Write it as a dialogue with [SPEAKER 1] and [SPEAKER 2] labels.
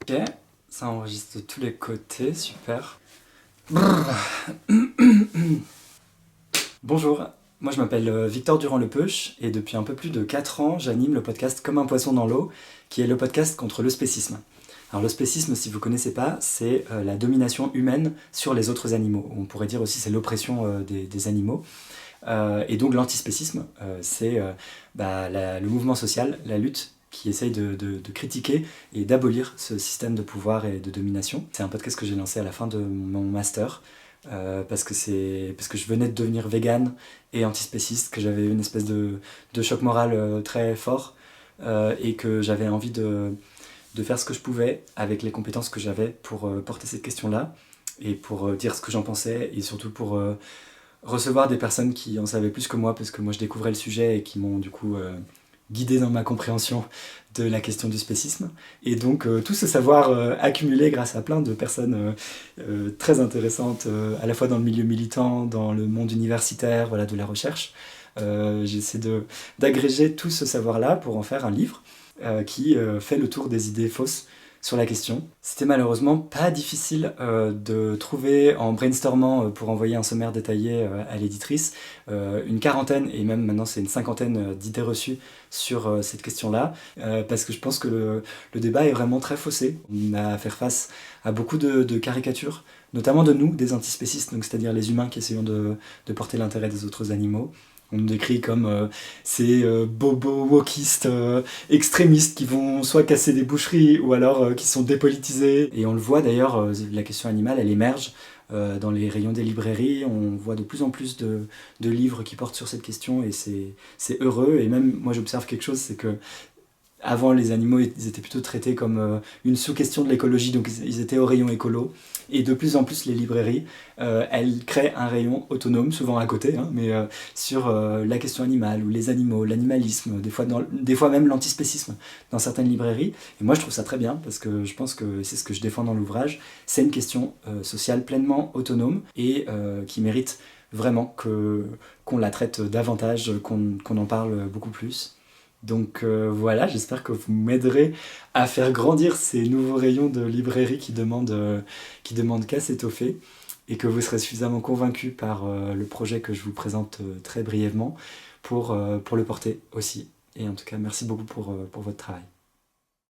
[SPEAKER 1] Ok, ça enregistre de tous les côtés, super. Bonjour, moi je m'appelle Victor Durand-Lepeuch et depuis un peu plus de 4 ans, j'anime le podcast Comme un poisson dans l'eau, qui est le podcast contre le spécisme. Alors le spécisme, si vous ne connaissez pas, c'est la domination humaine sur les autres animaux. On pourrait dire aussi c'est l'oppression des animaux. Et donc l'antispécisme, c'est le mouvement social, la lutte qui essaye de critiquer et d'abolir ce système de pouvoir et de domination. C'est un podcast que j'ai lancé à la fin de mon master, parce que je venais de devenir vegan et antispéciste, que j'avais une espèce de choc moral très fort, et que j'avais envie de faire ce que je pouvais avec les compétences que j'avais pour porter cette question-là, et pour dire ce que j'en pensais, et surtout pour recevoir des personnes qui en savaient plus que moi, parce que moi je découvrais le sujet et qui m'ont du coup guidé dans ma compréhension de la question du spécisme. Et donc tout ce savoir accumulé grâce à plein de personnes très intéressantes, à la fois dans le milieu militant, dans le monde universitaire, voilà, de la recherche. J'essaie d'agréger tout ce savoir-là pour en faire un livre qui fait le tour des idées fausses sur la question. C'était malheureusement pas difficile de trouver, en brainstormant pour envoyer un sommaire détaillé à l'éditrice, une quarantaine, et même maintenant c'est une cinquantaine d'idées reçues sur cette question-là, parce que je pense que le débat est vraiment très faussé. On a à faire face à beaucoup de caricatures, notamment de nous, des antispécistes, donc c'est-à-dire les humains qui essayons de porter l'intérêt des autres animaux. On nous décrit comme ces bobos wokistes extrémistes qui vont soit casser des boucheries ou alors qui sont dépolitisés. Et on le voit d'ailleurs, la question animale, elle émerge dans les rayons des librairies. On voit de plus en plus de livres qui portent sur cette question, et c'est heureux. Et même, moi j'observe quelque chose, c'est que avant, les animaux, ils étaient plutôt traités comme une sous-question de l'écologie, donc ils étaient au rayon écolo. Et de plus en plus, les librairies, elles créent un rayon autonome, souvent à côté, hein, mais sur la question animale, ou les animaux, l'animalisme, des fois même l'antispécisme dans certaines librairies. Et moi, je trouve ça très bien, parce que je pense que c'est ce que je défends dans l'ouvrage. C'est une question sociale pleinement autonome, et qui mérite vraiment qu'on la traite davantage, qu'on en parle beaucoup plus. Donc voilà, j'espère que vous m'aiderez à faire grandir ces nouveaux rayons de librairie qui demandent qu'à s'étoffer, et que vous serez suffisamment convaincus par le projet que je vous présente très brièvement pour le porter aussi. Et en tout cas, merci beaucoup pour votre travail.